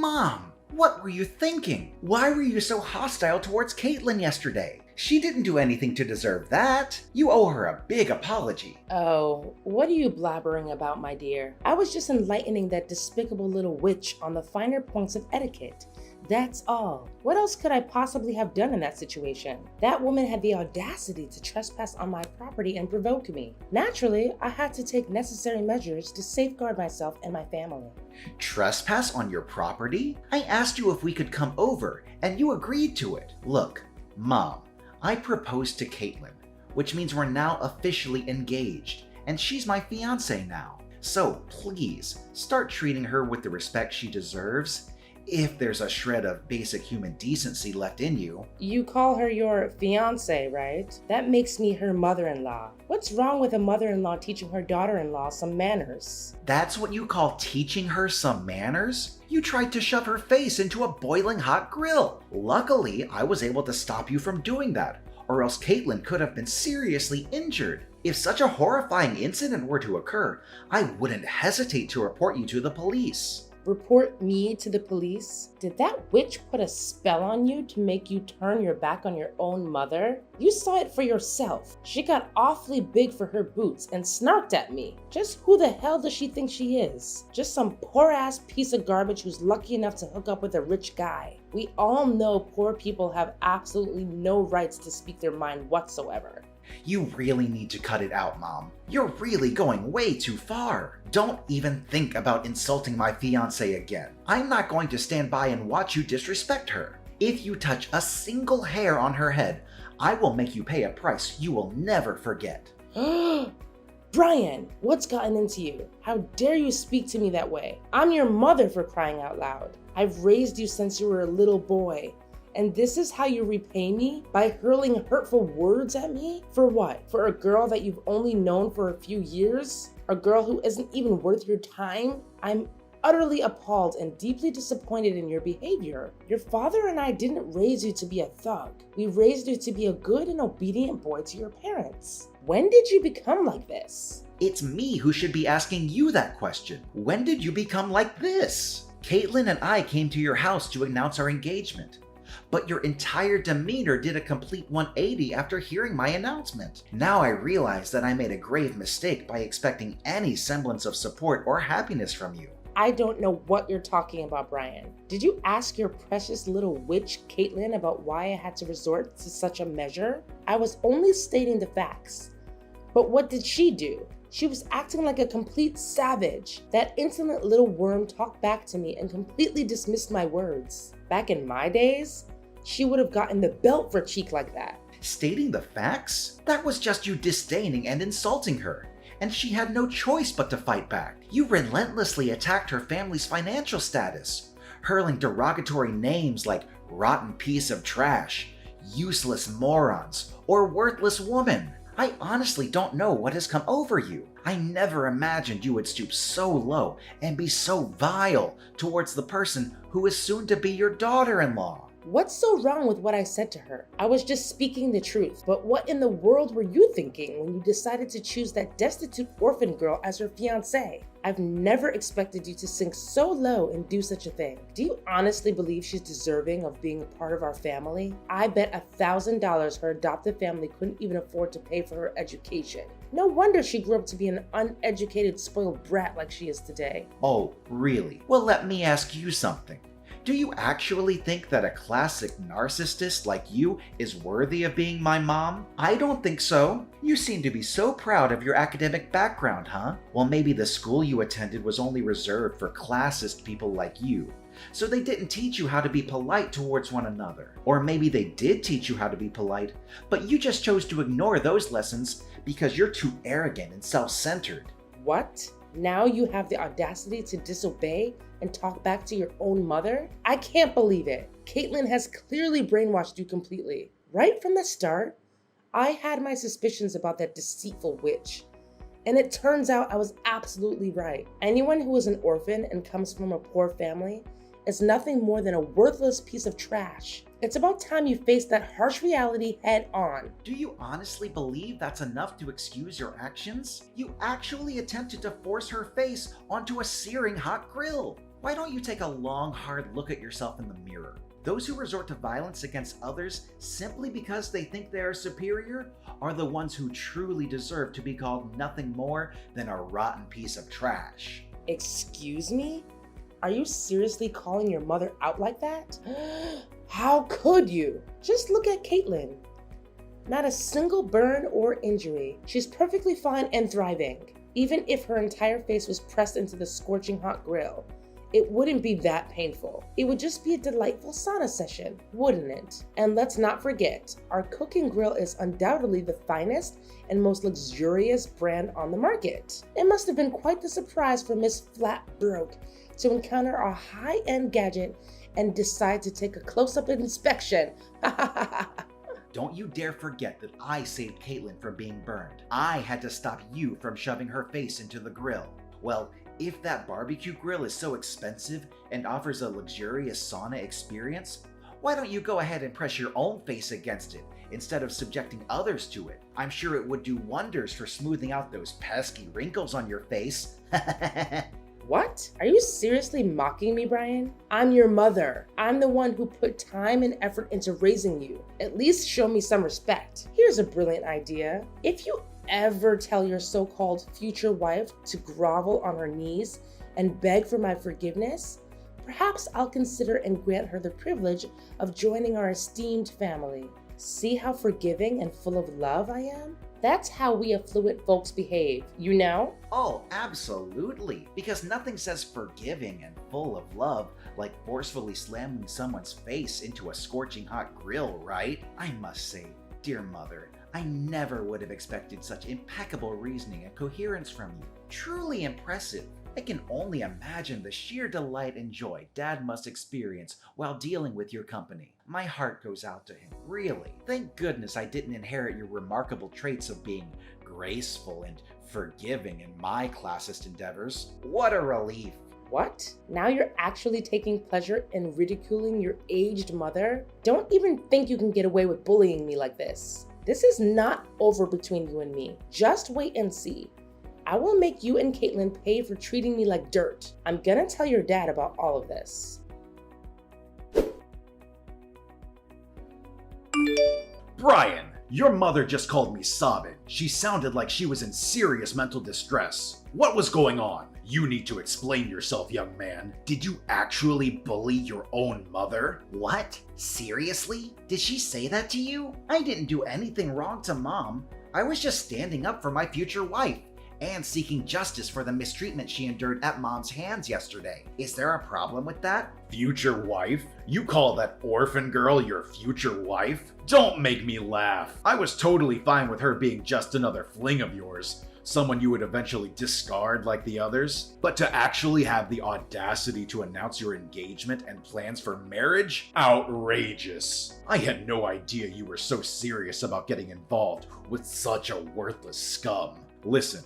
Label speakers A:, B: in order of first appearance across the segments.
A: Mom, what were you thinking? Why were you so hostile towards Caitlin yesterday? She didn't do anything to deserve that. You owe her a big apology.
B: Oh, what are you blabbering about, my dear? I was just enlightening that despicable little witch on the finer points of etiquette. That's all. What else could I possibly have done in that situation? That woman had the audacity to trespass on my property and provoke me. Naturally, I had to take necessary measures to safeguard myself and my family.
A: Trespass on your property? I asked you if we could come over, and you agreed to it. Look, Mom, I proposed to Caitlin, which means we're now officially engaged, and she's my fiancée now. So please, start treating her with the respect she deserves. If there's a shred of basic human decency left in you.
B: You call her your fiancée, right? That makes me her mother-in-law. What's wrong with a mother-in-law teaching her daughter-in-law some manners?
A: That's what you call teaching her some manners? You tried to shove her face into a boiling hot grill. Luckily, I was able to stop you from doing that, or else Caitlin could have been seriously injured. If such a horrifying incident were to occur, I wouldn't hesitate to report you to the police.
B: Report me to the police? Did that witch put a spell on you to make you turn your back on your own mother? You saw it for yourself. She got awfully big for her boots and snarked at me. Just who the hell does she think she is? Just some poor ass piece of garbage who's lucky enough to hook up with a rich guy. We all know poor people have absolutely no rights to speak their mind whatsoever.
A: You really need to cut it out, Mom. You're really going way too far. Don't even think about insulting my fiancée again. I'm not going to stand by and watch you disrespect her. If you touch a single hair on her head, I will make you pay a price you will never forget.
B: Brian, what's gotten into you? How dare you speak to me that way? I'm your mother, for crying out loud. I've raised you since you were a little boy. And this is how you repay me? By hurling hurtful words at me? For what? For a girl that you've only known for a few years? A girl who isn't even worth your time? I'm utterly appalled and deeply disappointed in your behavior. Your father and I didn't raise you to be a thug. We raised you to be a good and obedient boy to your parents. When did you become like this?
A: It's me who should be asking you that question. When did you become like this? Caitlin and I came to your house to announce our engagement. But your entire demeanor did a complete 180 after hearing my announcement. Now I realize that I made a grave mistake by expecting any semblance of support or happiness from you.
B: I don't know what you're talking about, Brian. Did you ask your precious little witch, Caitlin, about why I had to resort to such a measure? I was only stating the facts. But what did she do? She was acting like a complete savage. That insolent little worm talked back to me and completely dismissed my words. Back in my days, she would have gotten the belt for cheek like that.
A: Stating the facts? That was just you disdaining and insulting her, and she had no choice but to fight back. You relentlessly attacked her family's financial status, hurling derogatory names like rotten piece of trash, useless morons, or worthless woman. I honestly don't know what has come over you. I never imagined you would stoop so low and be so vile towards the person who is soon to be your daughter-in-law.
B: What's so wrong with what I said to her? I was just speaking the truth. But what in the world were you thinking when you decided to choose that destitute orphan girl as your fiancée? I've never expected you to sink so low and do such a thing. Do you honestly believe she's deserving of being a part of our family? I bet $1,000 her adoptive family couldn't even afford to pay for her education. No wonder she grew up to be an uneducated, spoiled brat like she is today.
A: Oh, really? Well, let me ask you something. Do you actually think that a classic narcissist like you is worthy of being my mom? I don't think so. You seem to be so proud of your academic background, huh? Well, maybe the school you attended was only reserved for classist people like you, so they didn't teach you how to be polite towards one another. Or maybe they did teach you how to be polite, but you just chose to ignore those lessons because you're too arrogant and self-centered.
B: What? Now you have the audacity to disobey and talk back to your own mother? I can't believe it. Caitlin has clearly brainwashed you completely. Right from the start, I had my suspicions about that deceitful witch. And it turns out I was absolutely right. Anyone who is an orphan and comes from a poor family is nothing more than a worthless piece of trash. It's about time you face that harsh reality head on.
A: Do you honestly believe that's enough to excuse your actions? You actually attempted to force her face onto a searing hot grill. Why don't you take a long, hard look at yourself in the mirror? Those who resort to violence against others simply because they think they are superior are the ones who truly deserve to be called nothing more than a rotten piece of trash.
B: Excuse me? Are you seriously calling your mother out like that? How could you? Just look at Caitlin. Not a single burn or injury. She's perfectly fine and thriving. Even if her entire face was pressed into the scorching hot grill, it wouldn't be that painful. It would just be a delightful sauna session, wouldn't it? And let's not forget, our cooking grill is undoubtedly the finest and most luxurious brand on the market. It must have been quite the surprise for Miss Flatbroke to encounter our high-end gadget and decide to take a close-up inspection.
A: Don't you dare forget that I saved Caitlin from being burned. I had to stop you from shoving her face into the grill. Well, if that barbecue grill is so expensive and offers a luxurious sauna experience, why don't you go ahead and press your own face against it instead of subjecting others to it? I'm sure it would do wonders for smoothing out those pesky wrinkles on your face.
B: What? Are you seriously mocking me, Brian? I'm your mother. I'm the one who put time and effort into raising you. At least show me some respect. Here's a brilliant idea. If you ever tell your so-called future wife to grovel on her knees and beg for my forgiveness, perhaps I'll consider and grant her the privilege of joining our esteemed family. See how forgiving and full of love I am? That's how we affluent folks behave, you know?
A: Oh, absolutely. Because nothing says forgiving and full of love like forcefully slamming someone's face into a scorching hot grill, right? I must say, dear mother, I never would have expected such impeccable reasoning and coherence from you. Truly impressive. I can only imagine the sheer delight and joy Dad must experience while dealing with your company. My heart goes out to him, really. Thank goodness I didn't inherit your remarkable traits of being graceful and forgiving in my classist endeavors. What a relief.
B: What? Now you're actually taking pleasure in ridiculing your aged mother? Don't even think you can get away with bullying me like this. This is not over between you and me. Just wait and see. I will make you and Caitlin pay for treating me like dirt. I'm gonna tell your dad about all of this.
C: Brian, your mother just called me sobbing. She sounded like she was in serious mental distress. What was going on? You need to explain yourself, young man. Did you actually bully your own mother?
A: What? Seriously? Did she say that to you? I didn't do anything wrong to Mom. I was just standing up for my future wife and seeking justice for the mistreatment she endured at Mom's hands yesterday. Is there a problem with that?
C: Future wife? You call that orphan girl your future wife? Don't make me laugh. I was totally fine with her being just another fling of yours, someone you would eventually discard like the others. But to actually have the audacity to announce your engagement and plans for marriage? Outrageous. I had no idea you were so serious about getting involved with such a worthless scum. Listen,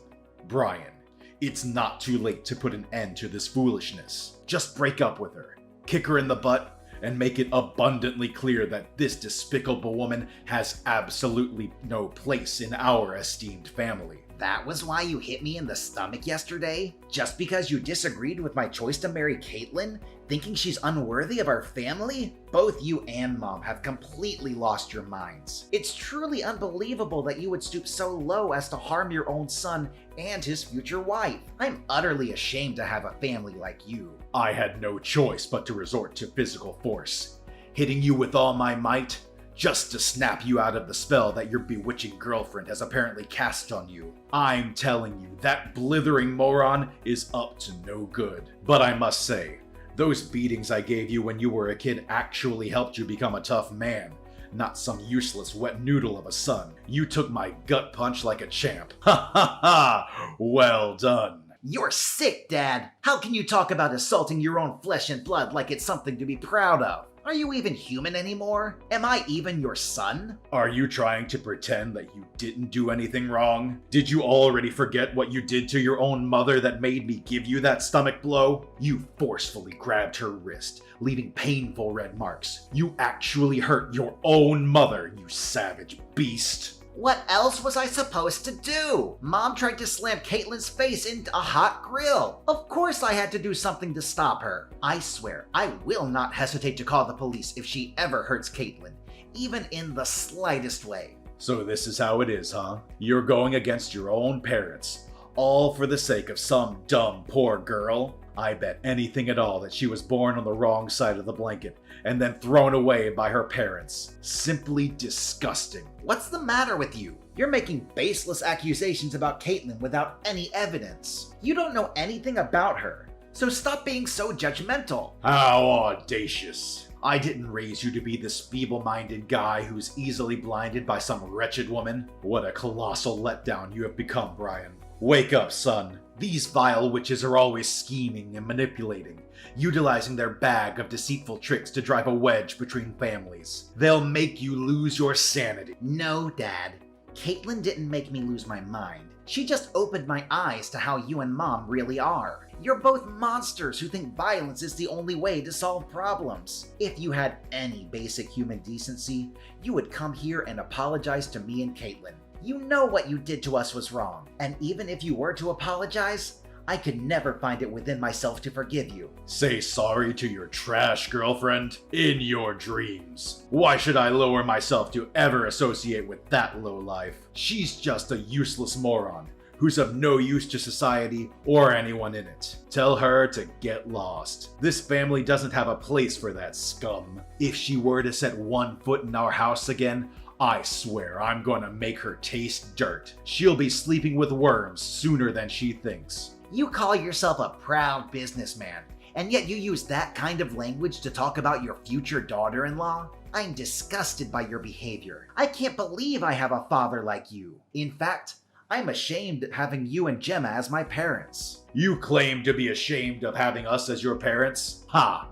C: Brian, it's not too late to put an end to this foolishness. Just break up with her, kick her in the butt, and make it abundantly clear that this despicable woman has absolutely no place in our esteemed family.
A: That was why you hit me in the stomach yesterday? Just because you disagreed with my choice to marry Caitlin, thinking she's unworthy of our family? Both you and Mom have completely lost your minds. It's truly unbelievable that you would stoop so low as to harm your own son and his future wife. I'm utterly ashamed to have a family like you.
C: I had no choice but to resort to physical force, hitting you with all my might, just to snap you out of the spell that your bewitching girlfriend has apparently cast on you. I'm telling you, that blithering moron is up to no good. But I must say, those beatings I gave you when you were a kid actually helped you become a tough man, not some useless wet noodle of a son. You took my gut punch like a champ. Ha ha ha! Well done.
A: You're sick, Dad. How can you talk about assaulting your own flesh and blood like it's something to be proud of? Are you even human anymore? Am I even your son?
C: Are you trying to pretend that you didn't do anything wrong? Did you already forget what you did to your own mother that made me give you that stomach blow? You forcefully grabbed her wrist, leaving painful red marks. You actually hurt your own mother, you savage beast.
A: What else was I supposed to do? Mom tried to slam Caitlin's face into a hot grill. Of course I had to do something to stop her. I swear, I will not hesitate to call the police if she ever hurts Caitlin, even in the slightest way.
C: So this is how it is, huh? You're going against your own parents, all for the sake of some dumb poor girl? I bet anything at all that she was born on the wrong side of the blanket and then thrown away by her parents. Simply disgusting.
A: What's the matter with you? You're making baseless accusations about Caitlin without any evidence. You don't know anything about her, so stop being so judgmental.
C: How audacious. I didn't raise you to be this feeble-minded guy who's easily blinded by some wretched woman. What a colossal letdown you have become, Brian. Wake up, son. These vile witches are always scheming and manipulating, utilizing their bag of deceitful tricks to drive a wedge between families. They'll make you lose your sanity.
A: No, Dad. Caitlin didn't make me lose my mind. She just opened my eyes to how you and Mom really are. You're both monsters who think violence is the only way to solve problems. If you had any basic human decency, you would come here and apologize to me and Caitlin. You know what you did to us was wrong, and even if you were to apologize, I could never find it within myself to forgive you.
C: Say sorry to your trash girlfriend? In your dreams. Why should I lower myself to ever associate with that lowlife? She's just a useless moron who's of no use to society or anyone in it. Tell her to get lost. This family doesn't have a place for that scum. If she were to set one foot in our house again, I swear I'm gonna make her taste dirt. She'll be sleeping with worms sooner than she thinks.
A: You call yourself a proud businessman, and yet you use that kind of language to talk about your future daughter-in-law? I'm disgusted by your behavior. I can't believe I have a father like you. In fact, I'm ashamed at having you and Gemma as my parents.
C: You claim to be ashamed of having us as your parents? Ha!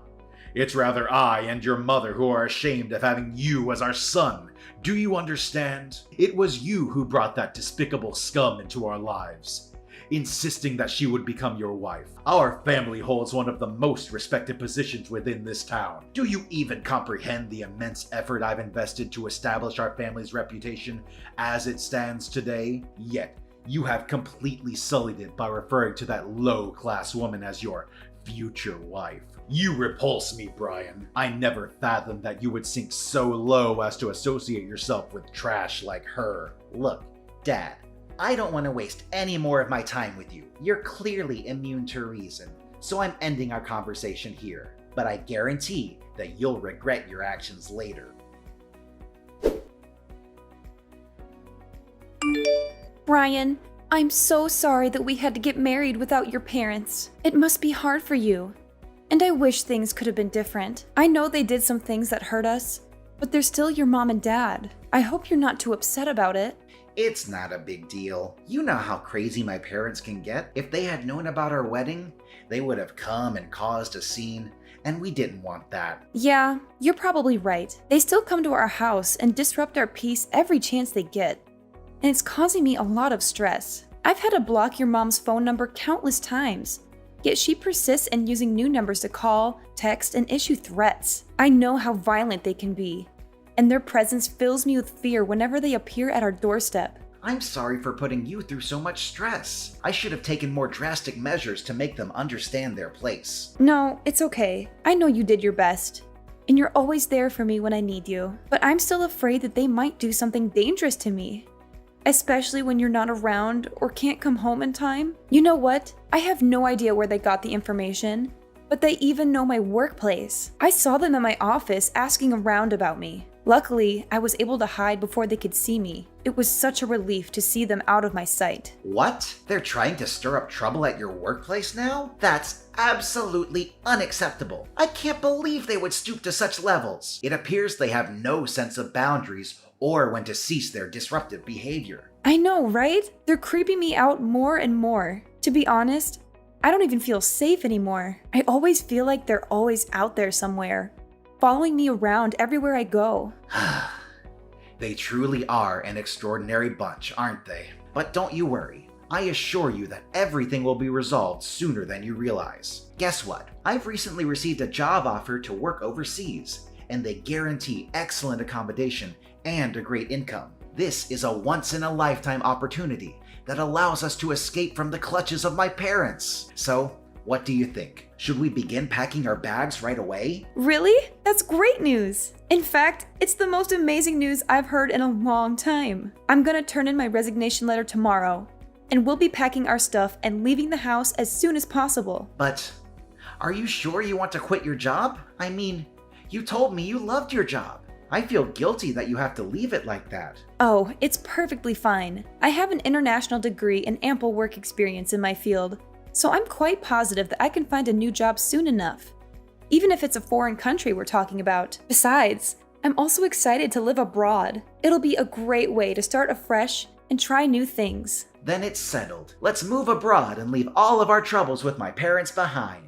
C: It's rather I and your mother who are ashamed of having you as our son. Do you understand? It was you who brought that despicable scum into our lives, insisting that she would become your wife. Our family holds one of the most respected positions within this town. Do you even comprehend the immense effort I've invested to establish our family's reputation as it stands today? Yet, you have completely sullied it by referring to that low-class woman as your future wife. You repulse me, Brian. I never fathomed that you would sink so low as to associate yourself with trash like her.
A: Look, Dad, I don't want to waste any more of my time with you. You're clearly immune to reason, so I'm ending our conversation here. But I guarantee that you'll regret your actions later.
D: Brian, I'm so sorry that we had to get married without your parents. It must be hard for you. And I wish things could have been different. I know they did some things that hurt us, but they're still your mom and dad. I hope you're not too upset about it.
A: It's not a big deal. You know how crazy my parents can get. If they had known about our wedding, they would have come and caused a scene, and we didn't want that.
D: Yeah, you're probably right. They still come to our house and disrupt our peace every chance they get. And it's causing me a lot of stress. I've had to block your mom's phone number countless times. Yet she persists in using new numbers to call, text, and issue threats. I know how violent they can be, and their presence fills me with fear whenever they appear at our doorstep.
A: I'm sorry for putting you through so much stress. I should have taken more drastic measures to make them understand their place.
D: No, it's okay. I know you did your best, and you're always there for me when I need you. But I'm still afraid that they might do something dangerous to me. Especially when you're not around or can't come home in time. You know what? I have no idea where they got the information, but they even know my workplace. I saw them in my office asking around about me. Luckily, I was able to hide before they could see me. It was such a relief to see them out of my sight.
A: What? They're trying to stir up trouble at your workplace now? That's absolutely unacceptable. I can't believe they would stoop to such levels. It appears they have no sense of boundaries or when to cease their disruptive behavior.
D: I know, right? They're creeping me out more and more. To be honest, I don't even feel safe anymore. I always feel like they're always out there somewhere, following me around everywhere I go.
A: They truly are an extraordinary bunch, aren't they? But don't you worry. I assure you that everything will be resolved sooner than you realize. Guess what? I've recently received a job offer to work overseas, and they guarantee excellent accommodation and a great income. This is a once-in-a-lifetime opportunity that allows us to escape from the clutches of my parents. So, what do you think? Should we begin packing our bags right away?
D: Really? That's great news! In fact, it's the most amazing news I've heard in a long time. I'm gonna turn in my resignation letter tomorrow, and we'll be packing our stuff and leaving the house as soon as possible.
A: But, are you sure you want to quit your job? I mean, you told me you loved your job. I feel guilty that you have to leave it like that.
D: Oh, it's perfectly fine. I have an international degree and ample work experience in my field, so I'm quite positive that I can find a new job soon enough, even if it's a foreign country we're talking about. Besides, I'm also excited to live abroad. It'll be a great way to start afresh and try new things.
A: Then it's settled. Let's move abroad and leave all of our troubles with my parents behind.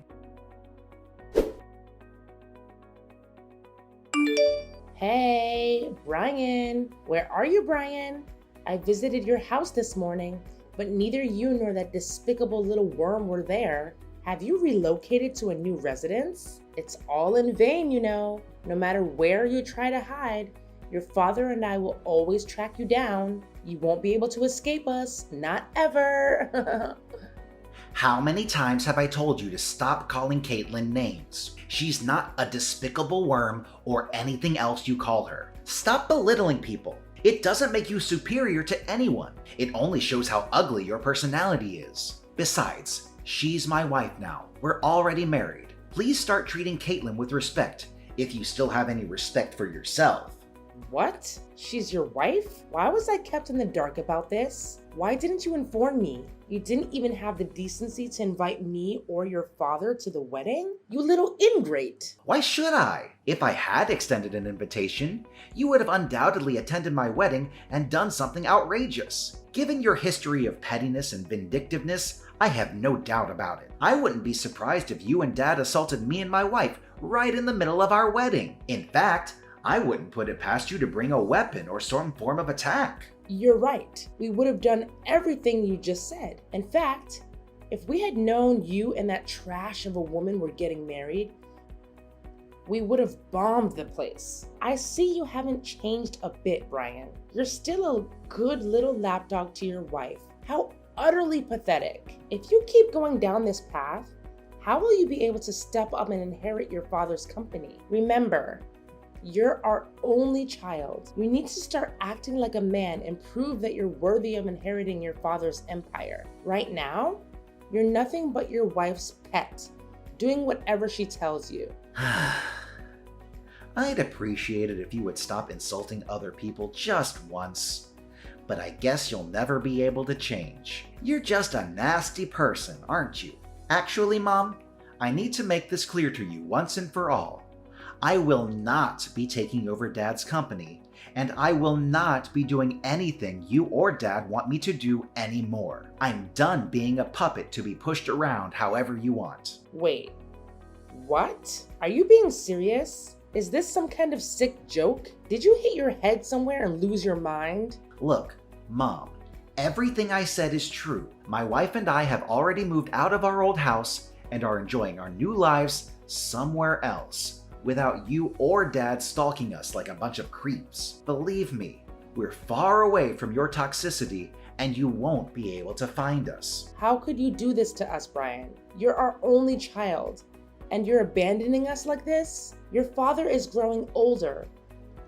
B: Hey, Brian. Where are you, Brian? I visited your house this morning, but neither you nor that despicable little worm were there. Have you relocated to a new residence? It's all in vain, you know. No matter where you try to hide, your father and I will always track you down. You won't be able to escape us. Not ever.
A: How many times have I told you to stop calling Caitlin names? She's not a despicable worm or anything else you call her. Stop belittling people. It doesn't make you superior to anyone. It only shows how ugly your personality is. Besides, she's my wife now. We're already married. Please start treating Caitlin with respect, if you still have any respect for yourself.
B: What? She's your wife? Why was I kept in the dark about this? Why didn't you inform me? You didn't even have the decency to invite me or your father to the wedding? You little ingrate!
A: Why should I? If I had extended an invitation, you would have undoubtedly attended my wedding and done something outrageous. Given your history of pettiness and vindictiveness, I have no doubt about it. I wouldn't be surprised if you and Dad assaulted me and my wife right in the middle of our wedding. In fact, I wouldn't put it past you to bring a weapon or some form of attack.
B: You're right. We would have done everything you just said. In fact, if we had known you and that trash of a woman were getting married, we would have bombed the place. I see you haven't changed a bit, Brian. You're still a good little lapdog to your wife. How utterly pathetic. If you keep going down this path, how will you be able to step up and inherit your father's company? Remember, you're our only child. You need to start acting like a man and prove that you're worthy of inheriting your father's empire. Right now, you're nothing but your wife's pet, doing whatever she tells you.
A: I'd appreciate it if you would stop insulting other people just once. But I guess you'll never be able to change. You're just a nasty person, aren't you? Actually, Mom, I need to make this clear to you once and for all. I will not be taking over Dad's company, and I will not be doing anything you or Dad want me to do anymore. I'm done being a puppet to be pushed around however you want.
B: Wait, what? Are you being serious? Is this some kind of sick joke? Did you hit your head somewhere and lose your mind?
A: Look, Mom, everything I said is true. My wife and I have already moved out of our old house and are enjoying our new lives somewhere else, without you or Dad stalking us like a bunch of creeps. Believe me, we're far away from your toxicity and you won't be able to find us.
B: How could you do this to us, Brian? You're our only child, and you're abandoning us like this? Your father is growing older,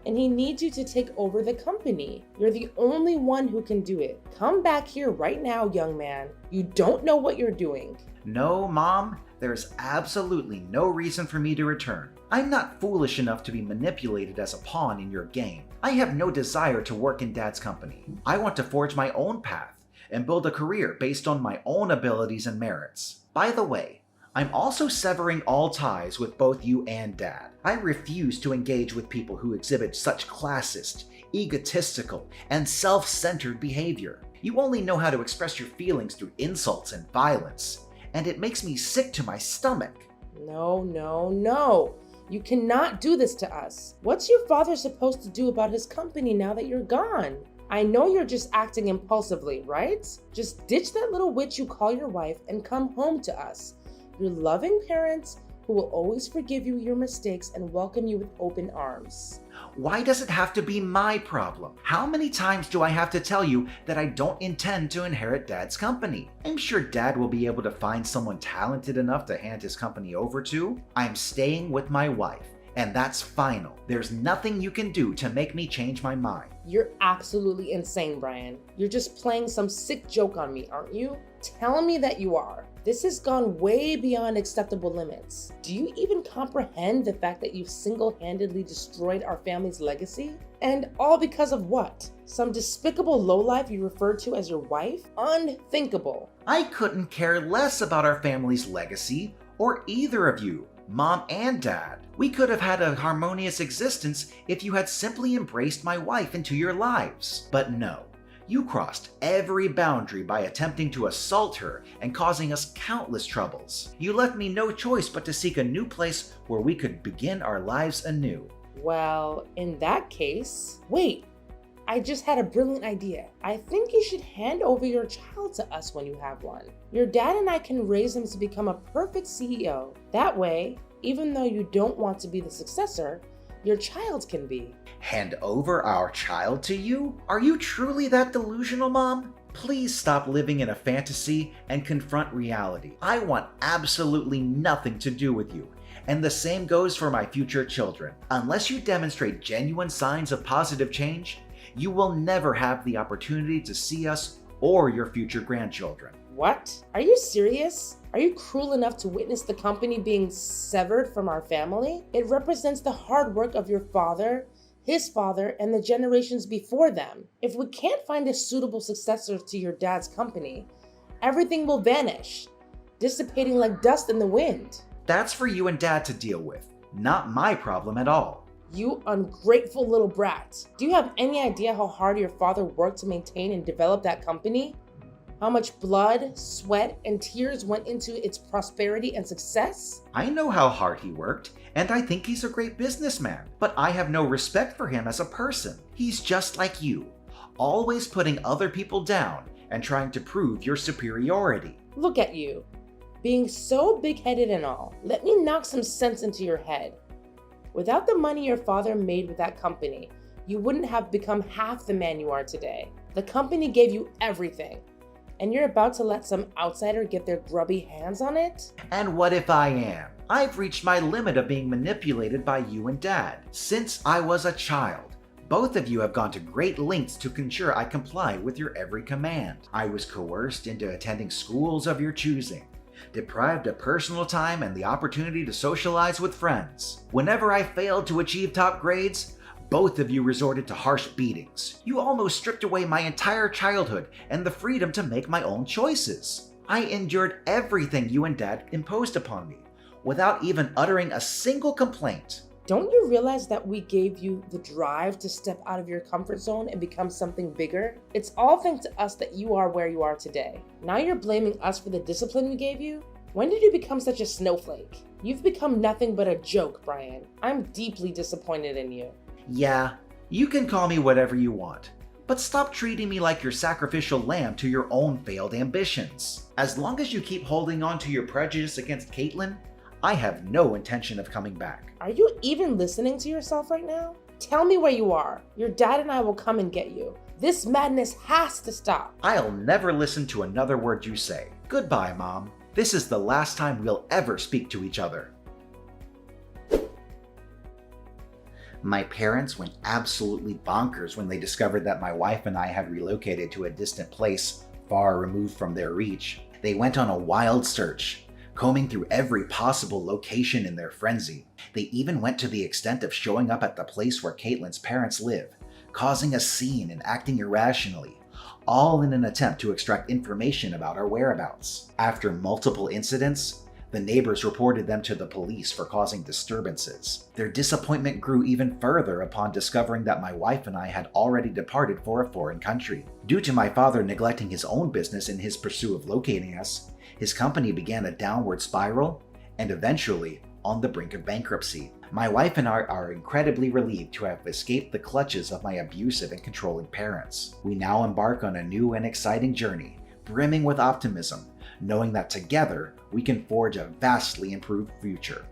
B: and he needs you to take over the company. You're the only one who can do it. Come back here right now, young man. You don't know what you're doing.
A: No, Mom, there's absolutely no reason for me to return. I'm not foolish enough to be manipulated as a pawn in your game. I have no desire to work in Dad's company. I want to forge my own path and build a career based on my own abilities and merits. By the way, I'm also severing all ties with both you and Dad. I refuse to engage with people who exhibit such classist, egotistical, and self-centered behavior. You only know how to express your feelings through insults and violence, and it makes me sick to my stomach.
B: No. You cannot do this to us. What's your father supposed to do about his company now that you're gone? I know you're just acting impulsively, right? Just ditch that little witch you call your wife and come home to us. Your loving parents who will always forgive you your mistakes and welcome you with open arms.
A: Why does it have to be my problem? How many times do I have to tell you that I don't intend to inherit Dad's company? I'm sure Dad will be able to find someone talented enough to hand his company over to. I'm staying with my wife, and that's final. There's nothing you can do to make me change my mind.
B: You're absolutely insane, Brian. You're just playing some sick joke on me, aren't you? Tell me that you are. This has gone way beyond acceptable limits. Do you even comprehend the fact that you've single-handedly destroyed our family's legacy? And all because of what? Some despicable lowlife you refer to as your wife? Unthinkable.
A: I couldn't care less about our family's legacy, or either of you, Mom and Dad. We could have had a harmonious existence if you had simply embraced my wife into your lives. But no. You crossed every boundary by attempting to assault her and causing us countless troubles. You left me no choice but to seek a new place where we could begin our lives anew.
B: Well, in that case, wait, I just had a brilliant idea. I think you should hand over your child to us when you have one. Your dad and I can raise him to become a perfect CEO. That way, even though you don't want to be the successor, your child can be.
A: Hand over our child to you? Are you truly that delusional, Mom? Please stop living in a fantasy and confront reality. I want absolutely nothing to do with you. And the same goes for my future children. Unless you demonstrate genuine signs of positive change, you will never have the opportunity to see us or your future grandchildren.
B: What? Are you serious? Are you cruel enough to witness the company being severed from our family? It represents the hard work of your father, his father, and the generations before them. If we can't find a suitable successor to your dad's company, everything will vanish, dissipating like dust in the wind.
A: That's for you and Dad to deal with, not my problem at all.
B: You ungrateful little brat. Do you have any idea how hard your father worked to maintain and develop that company? How much blood, sweat, and tears went into its prosperity and success?
A: I know how hard he worked, and I think he's a great businessman, but I have no respect for him as a person. He's just like you, always putting other people down and trying to prove your superiority.
B: Look at you, being so big-headed and all. Let me knock some sense into your head. Without the money your father made with that company, you wouldn't have become half the man you are today. The company gave you everything, and you're about to let some outsider get their grubby hands on it?
A: And what if I am? I've reached my limit of being manipulated by you and Dad. Since I was a child, both of you have gone to great lengths to ensure I comply with your every command. I was coerced into attending schools of your choosing, deprived of personal time and the opportunity to socialize with friends. Whenever I failed to achieve top grades, both of you resorted to harsh beatings. You almost stripped away my entire childhood and the freedom to make my own choices. I endured everything you and Dad imposed upon me, without even uttering a single complaint.
B: Don't you realize that we gave you the drive to step out of your comfort zone and become something bigger? It's all thanks to us that you are where you are today. Now you're blaming us for the discipline we gave you? When did you become such a snowflake? You've become nothing but a joke, Brian. I'm deeply disappointed in you.
A: Yeah, you can call me whatever you want, but stop treating me like your sacrificial lamb to your own failed ambitions. As long as you keep holding on to your prejudice against Caitlin, I have no intention of coming back.
B: Are you even listening to yourself right now? Tell me where you are. Your dad and I will come and get you. This madness has to stop.
A: I'll never listen to another word you say. Goodbye, Mom. This is the last time we'll ever speak to each other. My parents went absolutely bonkers when they discovered that my wife and I had relocated to a distant place far removed from their reach. They went on a wild search, combing through every possible location in their frenzy. They even went to the extent of showing up at the place where Caitlin's parents live, causing a scene and acting irrationally, all in an attempt to extract information about our whereabouts. After multiple incidents, the neighbors reported them to the police for causing disturbances. Their disappointment grew even further upon discovering that my wife and I had already departed for a foreign country. Due to my father neglecting his own business in his pursuit of locating us, his company began a downward spiral and eventually on the brink of bankruptcy. My wife and I are incredibly relieved to have escaped the clutches of my abusive and controlling parents. We now embark on a new and exciting journey, brimming with optimism, knowing that together we can forge a vastly improved future.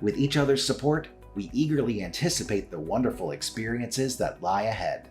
A: With each other's support, we eagerly anticipate the wonderful experiences that lie ahead.